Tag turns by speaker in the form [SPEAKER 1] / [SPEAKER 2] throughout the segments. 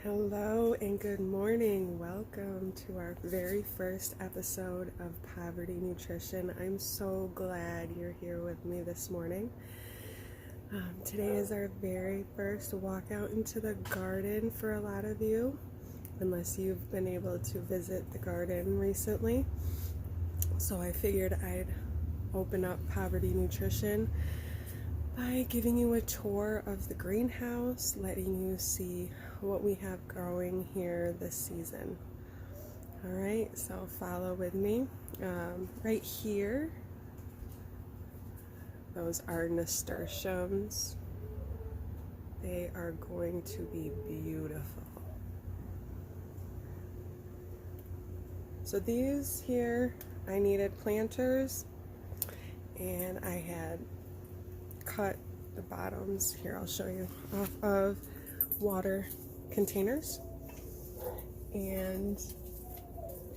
[SPEAKER 1] Hello and good morning. Welcome to our very first episode of Poverty Nutrition. I'm so glad you're here with me this morning. Today is our very first walk out into the garden for a lot of you, unless you've been able to visit the garden recently. So I figured I'd open up Poverty Nutrition by giving you a tour of the greenhouse, letting you see what we have growing here this season. All right, so follow with me. Right here, those are nasturtiums. They are going to be beautiful. So these here, I needed planters, and I had cut the bottoms here, I'll show you, off of water containers, and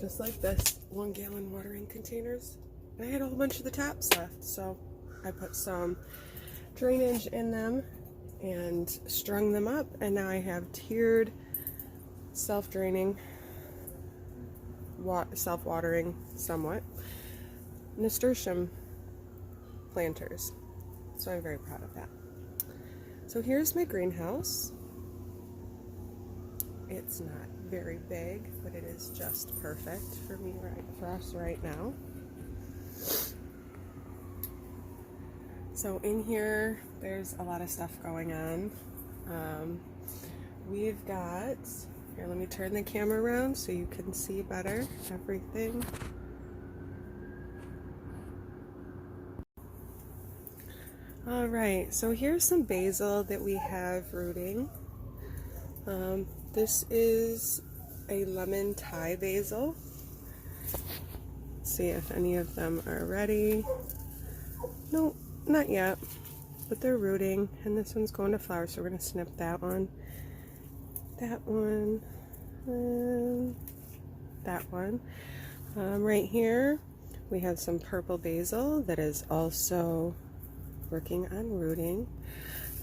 [SPEAKER 1] just like this, 1 gallon watering containers. And I had a whole bunch of the tops left, so I put some drainage in them and strung them up, and now I have tiered, self-draining, self-watering somewhat nasturtium planters. So I'm very proud of that. So here's my greenhouse. It's not very big, but it is just perfect for us right now. So in here, there's a lot of stuff going on. We've got, here, let me turn the camera around so you can see better everything. All right, so here's some basil that we have rooting. This is a lemon Thai basil. Let's see if any of them are ready. No, not yet, but they're rooting, and this one's going to flower, so we're going to snip that one, and that one. Right here, we have some purple basil that is also working on rooting.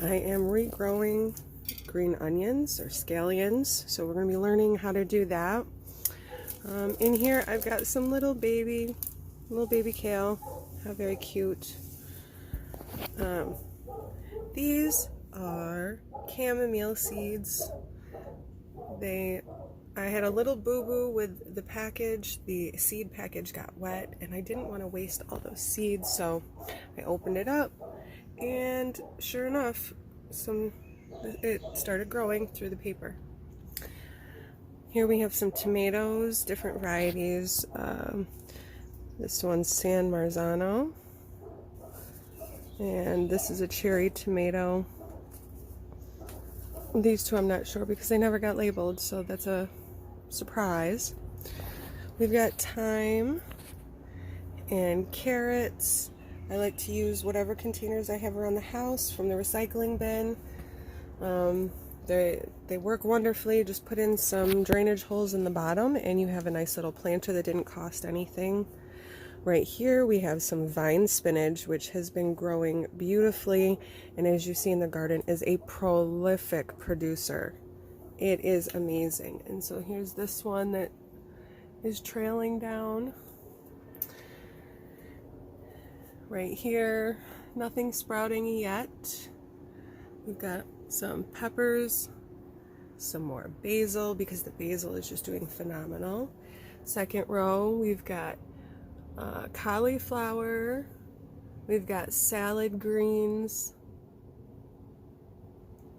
[SPEAKER 1] I am regrowing green onions or scallions, so we're going to be learning how to do that. In here I've got some little baby kale. How very cute. These are chamomile seeds. I had a little boo-boo with the package. The seed package got wet, and I didn't want to waste all those seeds, so I opened it up, and sure enough, it started growing through the paper. Here we have some tomatoes, different varieties. This one's San Marzano, and this is a cherry tomato. These two I'm not sure because they never got labeled, so that's a surprise. We've got thyme and carrots. I like to use whatever containers I have around the house from the recycling bin. They work wonderfully. Just put in some drainage holes in the bottom and you have a nice little planter that didn't cost anything. Right here we have some vine spinach, which has been growing beautifully, and as you see in the garden is a prolific producer. It is amazing. And so here's this one that is trailing down. Right here, nothing sprouting yet. We've got some peppers, some more basil, because the basil is just doing phenomenal. Second row, we've got cauliflower, we've got salad greens,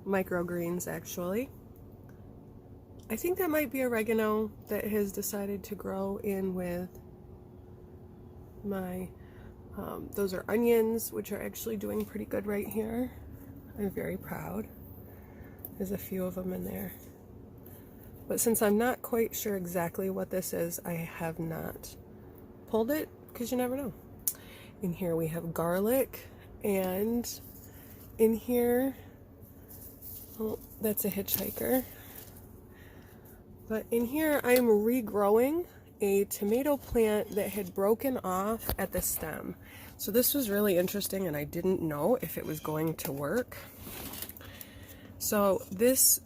[SPEAKER 1] microgreens actually. I think that might be oregano that has decided to grow in with my, those are onions, which are actually doing pretty good right here. I'm very proud. There's a few of them in there. But since I'm not quite sure exactly what this is, I have not pulled it, because you never know. In here we have garlic, and in here, oh, that's a hitchhiker. But in here I'm regrowing a tomato plant that had broken off at the stem. So this was really interesting, and I didn't know if it was going to work. So this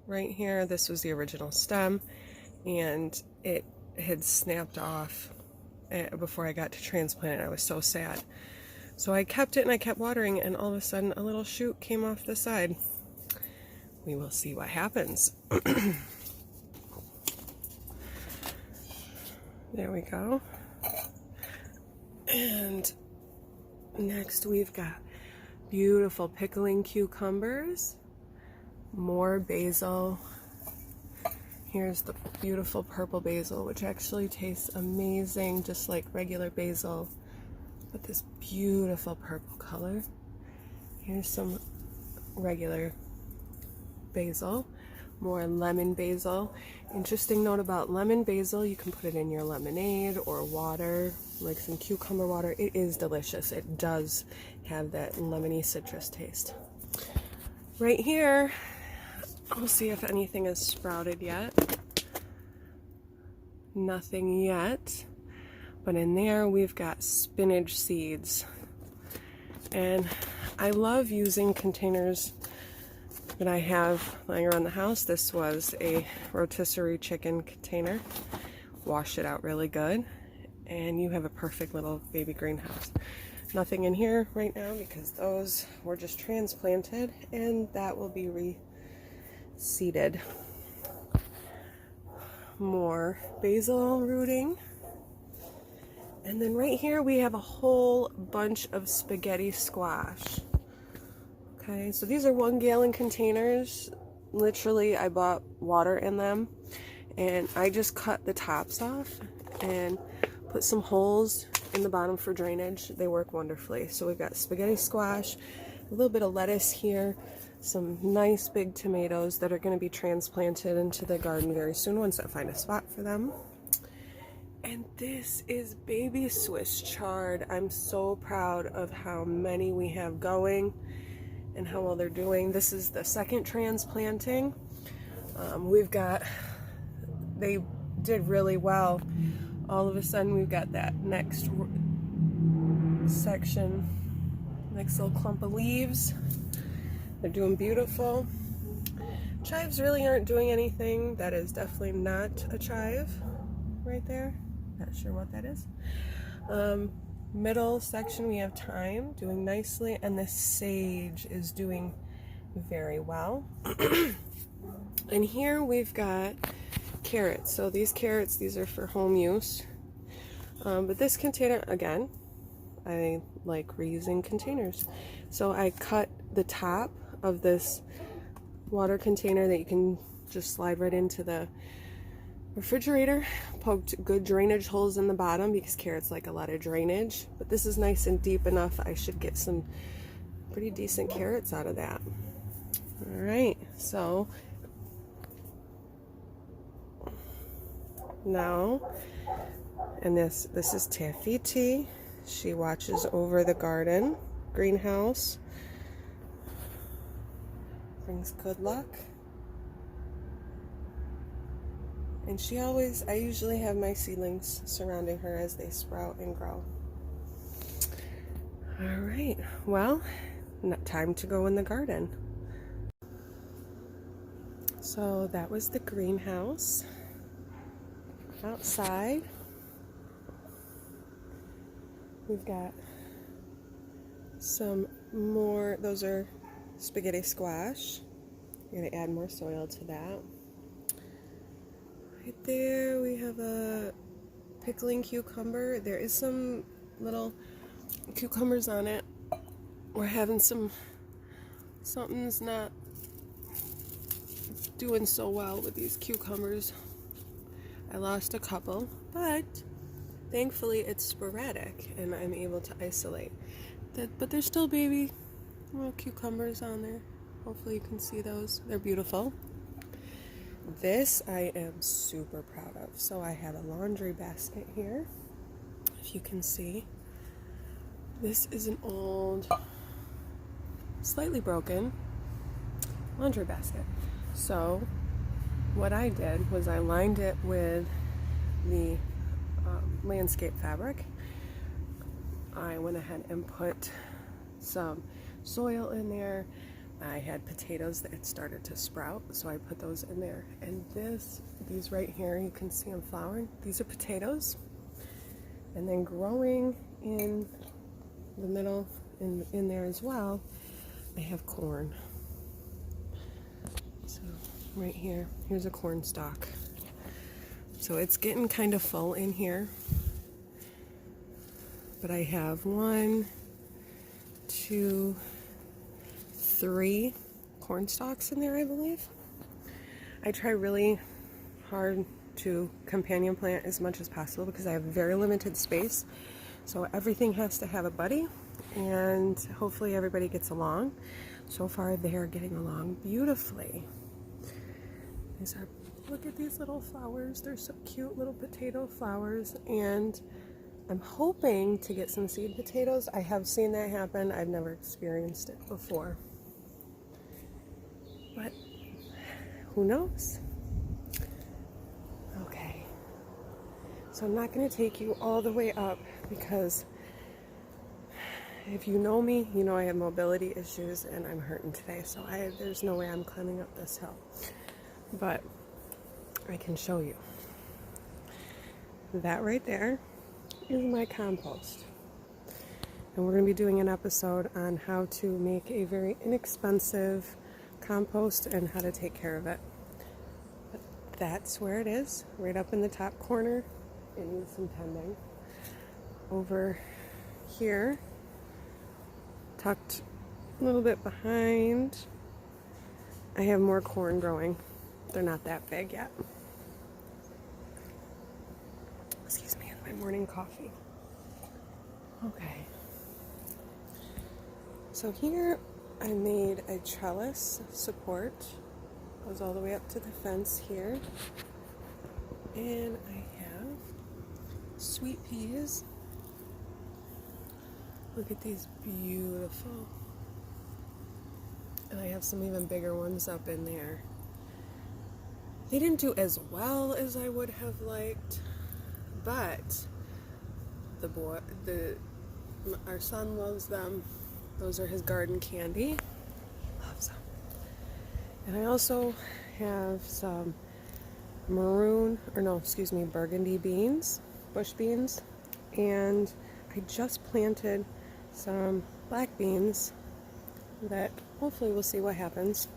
[SPEAKER 1] right here. This was the original stem, and it had snapped off before I got to transplant it. I was so sad. So I kept it and I kept watering it, and all of a sudden a little shoot came off the side. We will see what happens. There we go. And next we've got beautiful pickling cucumbers, more basil. Here's the beautiful purple basil, which actually tastes amazing, just like regular basil, but this beautiful purple color. Here's some regular basil, more lemon basil. Interesting note about lemon basil, you can put it in your lemonade or water, like some cucumber water. It is delicious. It does have that lemony citrus taste. Right here, I'll see if anything has sprouted yet. Nothing yet, but in there we've got spinach seeds. And I love using containers that I have lying around the house. This was a rotisserie chicken container. Wash it out really good, and you have a perfect little baby greenhouse. Nothing in here right now because those were just transplanted, and that will be reseeded. More basil rooting. And then right here we have a whole bunch of spaghetti squash. Okay, so these are 1 gallon containers. Literally, I bought water in them, and I just cut the tops off and put some holes in the bottom for drainage. They work wonderfully. So we've got spaghetti squash, a little bit of lettuce here, some nice big tomatoes that are going to be transplanted into the garden very soon once I find a spot for them. And this is baby Swiss chard. I'm so proud of how many we have going and how well they're doing. This is the second transplanting. They did really well. All of a sudden we've got that next section, next little clump of leaves. They're doing beautiful. Chives really aren't doing anything. That is definitely not a chive right there. Not sure what that is. Middle section we have thyme doing nicely, and the sage is doing very well. And here we've got carrots. So these carrots, these are for home use. But this container, again, I like reusing containers. So I cut the top of this water container that you can just slide right into the refrigerator, poked good drainage holes in the bottom because carrots like a lot of drainage, but this is nice and deep enough. I should get some pretty decent carrots out of that. All right, so now, and this is Tiffy T. She watches over the garden, greenhouse, brings good luck. And I usually have my seedlings surrounding her as they sprout and grow. All right, well, time to go in the garden. So that was the greenhouse. Outside, we've got some more, those are spaghetti squash. I'm going to add more soil to that. Right there we have a pickling cucumber. There is some little cucumbers on it. We're having something's not doing so well with these cucumbers. I lost a couple, but thankfully it's sporadic and I'm able to isolate that. But there's still baby little cucumbers on there. Hopefully you can see those. They're beautiful. This I am super proud of. So I have a laundry basket here, if you can see. This is an old, slightly broken laundry basket. So what I did was I lined it with the landscape fabric. I went ahead and put some soil in there, I had potatoes that had started to sprout, so I put those in there. And these right here, you can see them flowering. These are potatoes. And then growing in the middle, in there as well, I have corn. So right here, here's a corn stalk. So it's getting kind of full in here. But I have 1, 2, 3 corn stalks in there, I believe. I try really hard to companion plant as much as possible because I have very limited space. So everything has to have a buddy, and hopefully everybody gets along. So far they are getting along beautifully. Look at these little flowers. They're so cute, little potato flowers, and I'm hoping to get some seed potatoes. I have seen that happen. I've never experienced it before. But who knows? Okay. So I'm not going to take you all the way up because if you know me, you know I have mobility issues and I'm hurting today. So there's no way I'm climbing up this hill. But I can show you. That right there is my compost. And we're going to be doing an episode on how to make a very inexpensive compost and how to take care of it. But that's where it is, right up in the top corner. It needs some tending. Over here, tucked a little bit behind, I have more corn growing. They're not that big yet. Excuse me, my morning coffee. Okay. So here I made a trellis support. Goes all the way up to the fence here. And I have sweet peas. Look at these, beautiful. And I have some even bigger ones up in there. They didn't do as well as I would have liked, but our son loves them. Those are his garden candy. Loves them. And I also have some burgundy beans, bush beans, and I just planted some black beans that hopefully we'll see what happens.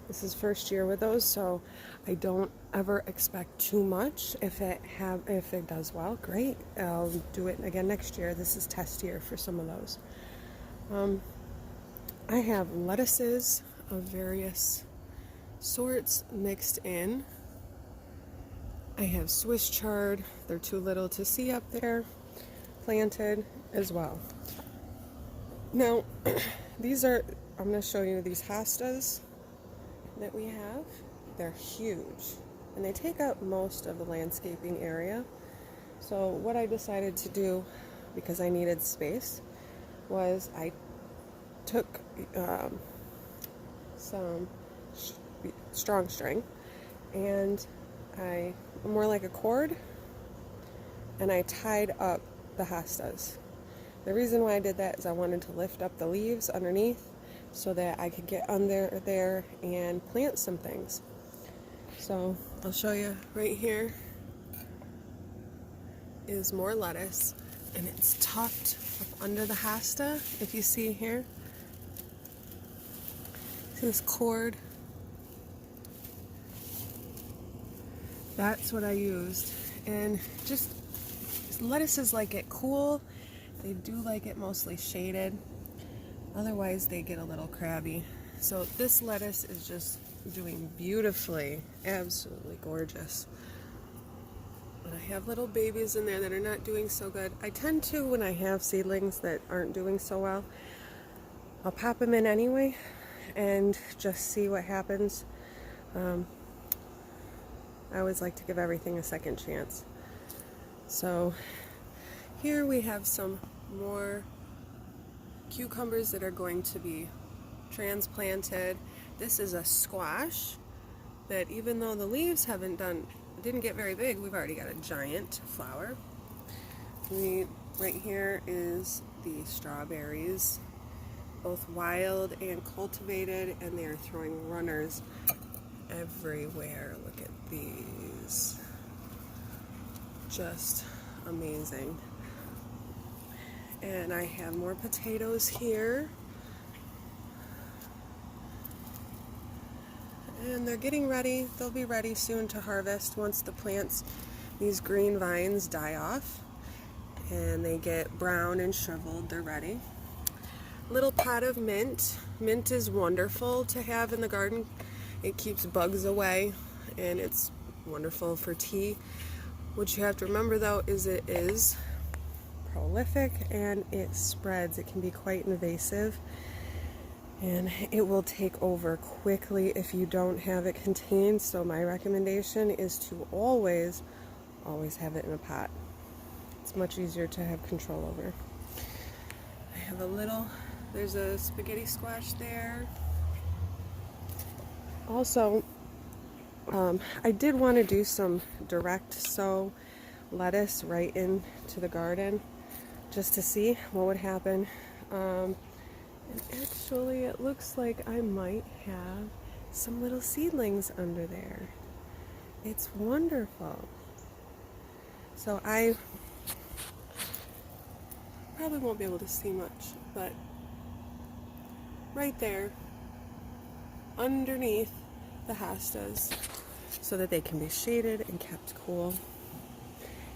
[SPEAKER 1] This is first year with those, so I don't ever expect too much. If it does well, great. I'll do it again next year. This is test year for some of those. I have lettuces of various sorts mixed in. I have Swiss chard. They're too little to see up there. Planted as well. Now, I'm going to show you these hostas that we have. They're huge and they take up most of the landscaping area. So what I decided to do, because I needed space, was I took some strong string and more like a cord, and I tied up the hostas. The reason why I did that is I wanted to lift up the leaves underneath so that I could get under there and plant some things. So I'll show you right here is more lettuce, and it's tucked up under the hosta. If you see here, see this cord? That's what I used. And just lettuces like it cool. They do like it mostly shaded. Otherwise they get a little crabby. So this lettuce is just doing beautifully. Absolutely gorgeous. But I have little babies in there that are not doing so good. I tend to, when I have seedlings that aren't doing so well, I'll pop them in anyway and just see what happens. I always like to give everything a second chance. So here we have some more cucumbers that are going to be transplanted. This is a squash that, even though the leaves didn't get very big, we've already got a giant flower. Right here is the strawberries, both wild and cultivated, and they are throwing runners everywhere. Look at these. Just amazing. And I have more potatoes here. And they're getting ready. They'll be ready soon to harvest once the plants, these green vines, die off and they get brown and shriveled. They're ready. Little pot of mint. Mint is wonderful to have in the garden. It keeps bugs away and it's wonderful for tea. What you have to remember though is it is prolific and it spreads. It can be quite invasive. And it will take over quickly if you don't have it contained. So my recommendation is to always have it in a pot. It's much easier to have control over. I have there's a spaghetti squash there. Also, I did want to do some direct sow lettuce right into the garden just to see what would happen. And actually, it looks like I might have some little seedlings under there. It's wonderful. So I probably won't be able to see much, but right there, underneath the hostas, so that they can be shaded and kept cool.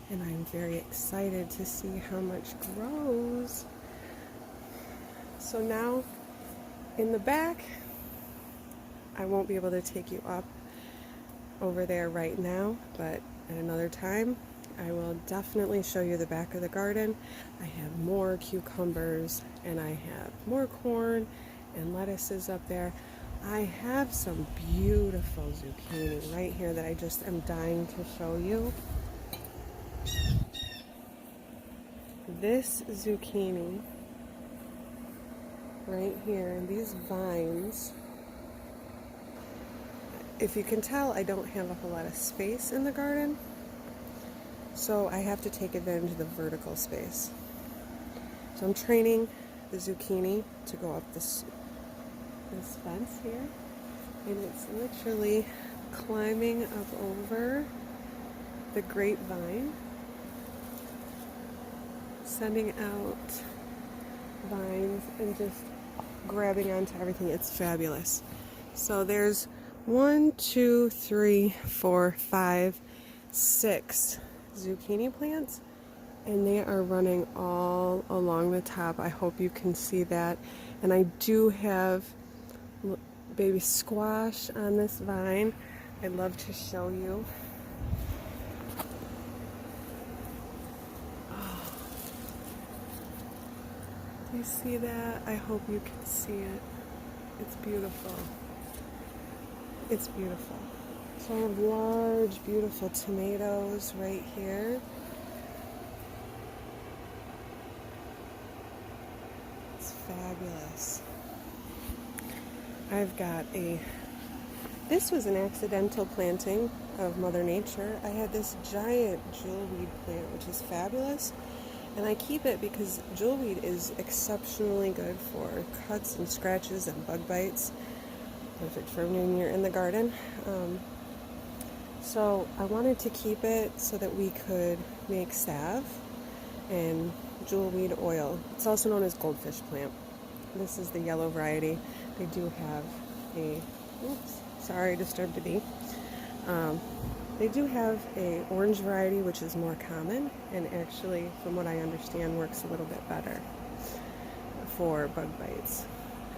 [SPEAKER 1] And I'm very excited to see how much grows. So now, in the back, I won't be able to take you up over there right now, but at another time, I will definitely show you the back of the garden. I have more cucumbers, and I have more corn and lettuces up there. I have some beautiful zucchini right here that I just am dying to show you. This zucchini right here, these vines, if you can tell, I don't have a whole lot of space in the garden, so I have to take advantage of the vertical space. So I'm training the zucchini to go up this fence here, and it's literally climbing up over the grapevine, sending out vines and just grabbing onto everything. It's fabulous. So there's 1, 2, 3, 4, 5, 6 zucchini plants, and they are running all along the top. I hope you can see that. And I do have baby squash on this vine. I'd love to show you. Do you see that? I hope you can see it. It's beautiful. It's beautiful. So I have large, beautiful tomatoes right here. It's fabulous. I've got this was an accidental planting of Mother Nature. I had this giant jewelweed plant, which is fabulous. And I keep it because jewelweed is exceptionally good for cuts and scratches and bug bites. Perfect for when you're in the garden. So I wanted to keep it so that we could make salve and jewelweed oil. It's also known as goldfish plant. This is the yellow variety. They do have sorry, disturbed a bee. They do have a orange variety, which is more common, and actually, from what I understand, works a little bit better for bug bites.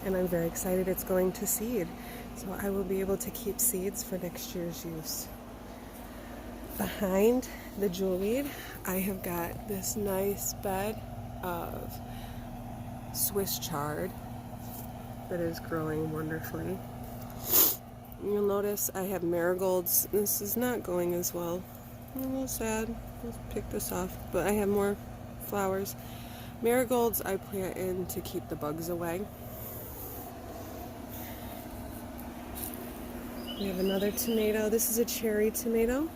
[SPEAKER 1] And I'm very excited it's going to seed, so I will be able to keep seeds for next year's use. Behind the jewelweed, I have got this nice bed of Swiss chard that is growing wonderfully. You'll notice I have marigolds. This is not going as well. I'm a little sad. Let's pick this off. But I have more flowers. Marigolds I plant in to keep the bugs away. We have another tomato. This is a cherry tomato.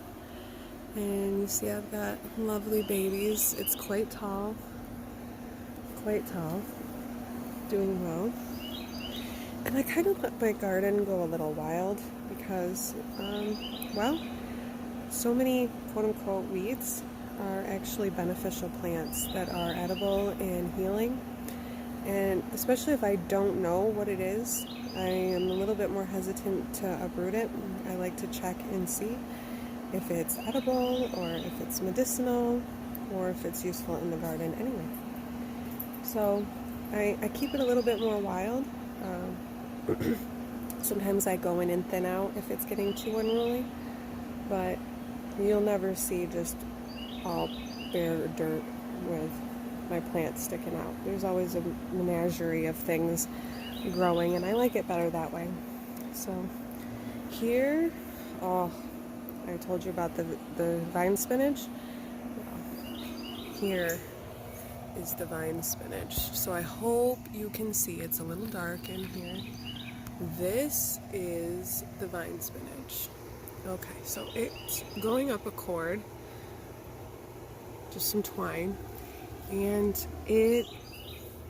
[SPEAKER 1] And you see I've got lovely babies. It's quite tall. Quite tall. doing well. And I kind of let my garden go a little wild because, well, so many quote-unquote weeds are actually beneficial plants that are edible and healing. And especially if I don't know what it is, I am a little bit more hesitant to uproot it. I like to check and see if it's edible or if it's medicinal or if it's useful in the garden anyway. So I keep it a little bit more wild. Sometimes I go in and thin out if it's getting too unruly, but you'll never see just all bare dirt with my plants sticking out. There's always a menagerie of things growing, and I like it better that way. So here, oh, I told you about the vine spinach. Here is the vine spinach. So I hope you can see. It's a little dark in here. This is the vine spinach. Okay, so it's going up a cord, just some twine, and it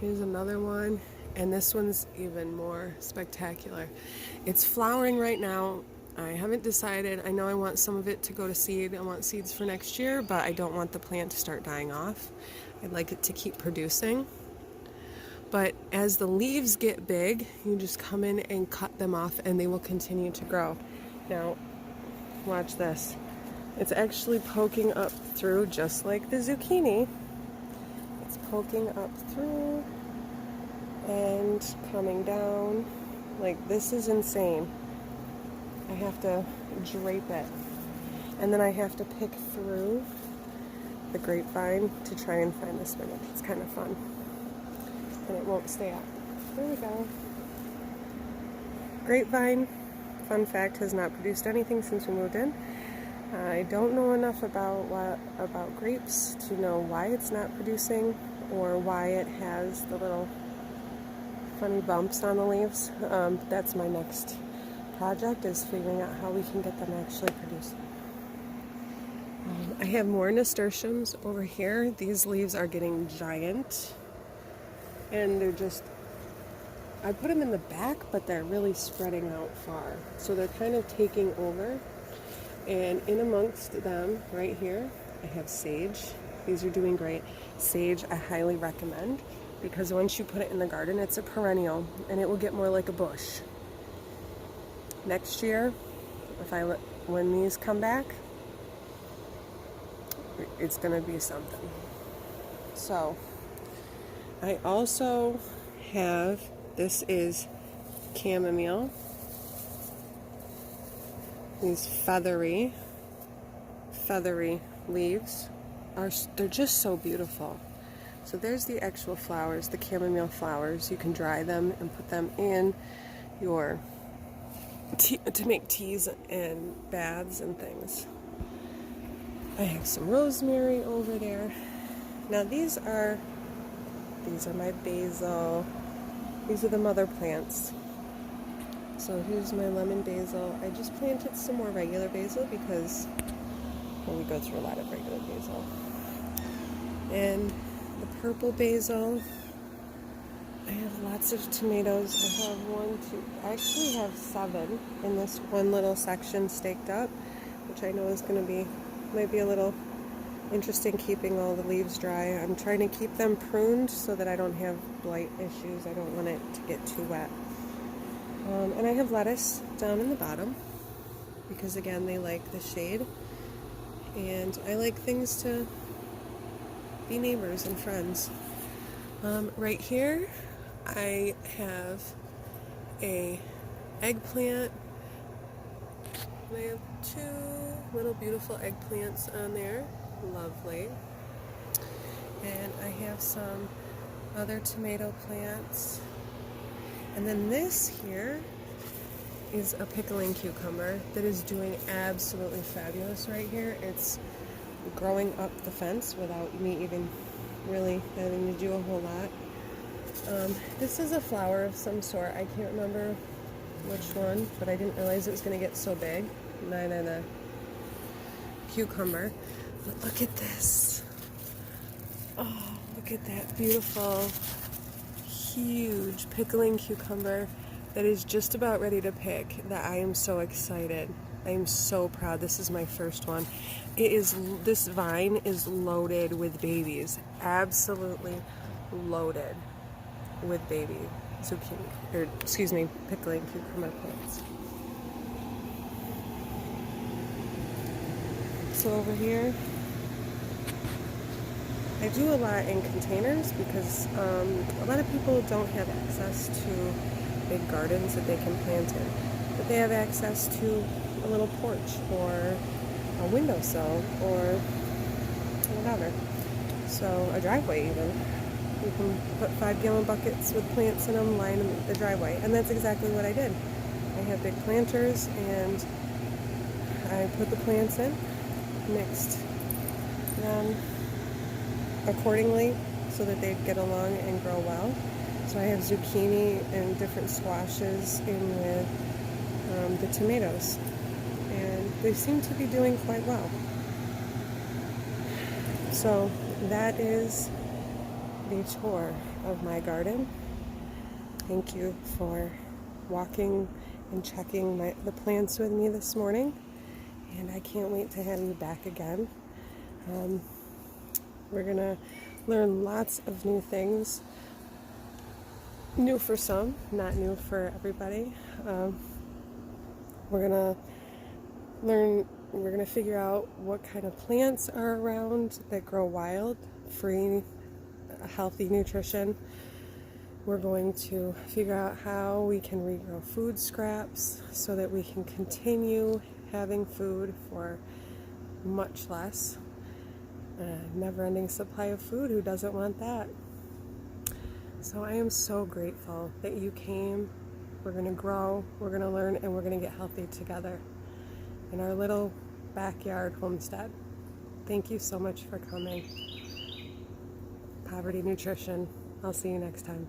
[SPEAKER 1] is another one, and this one's even more spectacular. It's flowering right now. I haven't decided. I know I want some of it to go to seed. I want seeds for next year, but I don't want the plant to start dying off. I'd like it to keep producing. But as the leaves get big, you just come in and cut them off and they will continue to grow. Now, watch this. It's actually poking up through just like the zucchini. It's poking up through and coming down. Like, this is insane. I have to drape it. And then I have to pick through the grapevine to try and find the spinach. It's kind of fun. And it won't stay up. There we go. Grapevine, fun fact, has not produced anything since we moved in. I don't know enough about grapes to know why it's not producing or why it has the little funny bumps on the leaves. That's my next project, is figuring out how we can get them actually producing. I have more nasturtiums over here. These leaves are getting giant. And they're just, I put them in the back, but they're really spreading out far. So they're kind of taking over. And in amongst them, right here, I have sage. These are doing great. Sage, I highly recommend, because once you put it in the garden, it's a perennial, and it will get more like a bush. Next year, when these come back, it's gonna be something. So, I also have, this is chamomile. These feathery leaves they're just so beautiful. So there's the actual flowers, the chamomile flowers. You can dry them and put them in your tea, to make teas and baths and things. I have some rosemary over there. Now these are my basil. These are the mother plants. So here's my lemon basil. I just planted some more regular basil because, well, we go through a lot of regular basil. And the purple basil. I have lots of tomatoes. I have I actually have 7 in this one little section staked up, which I know is going to might be a little interesting keeping all the leaves dry. I'm trying to keep them pruned so that I don't have blight issues. I don't want it to get too wet. And I have lettuce down in the bottom because, again, they like the shade. And I like things to be neighbors and friends. Right here, I have a eggplant. I have 2 little beautiful eggplants on there. Lovely. And I have some other tomato plants. And then this here is a pickling cucumber that is doing absolutely fabulous right here. It's growing up the fence without me even really having to do a whole lot. This is a flower of some sort. I can't remember which one, but I didn't realize it was going to get so big. Neither the cucumber. But look at this. Oh, look at that beautiful, huge pickling cucumber that is just about ready to pick, that I am so excited. I am so proud. This is my first one. This vine is loaded with babies. Absolutely loaded with baby zucchini, or excuse me, pickling cucumber plants. So over here, I do a lot in containers because a lot of people don't have access to big gardens that they can plant in, but they have access to a little porch or a windowsill or whatever. So a driveway even. You can put 5-gallon buckets with plants in them, line the driveway, and that's exactly what I did. I have big planters and I put the plants in, mixed them accordingly so that they'd get along and grow well. So I have zucchini and different squashes in with the tomatoes, and they seem to be doing quite well. So that is the tour of my garden. Thank you for walking and checking the plants with me this morning, and I can't wait to have you back again. We're gonna learn lots of new things. New for some, not new for everybody. We're gonna figure out what kind of plants are around that grow wild, free, healthy nutrition. We're going to figure out how we can regrow food scraps so that we can continue having food for much less. A never-ending supply of food, who doesn't want that? So I am so grateful that you came. We're going to grow, we're going to learn, and we're going to get healthy together in our little backyard homestead. Thank you so much for coming. Poverty Nutrition. I'll see you next time.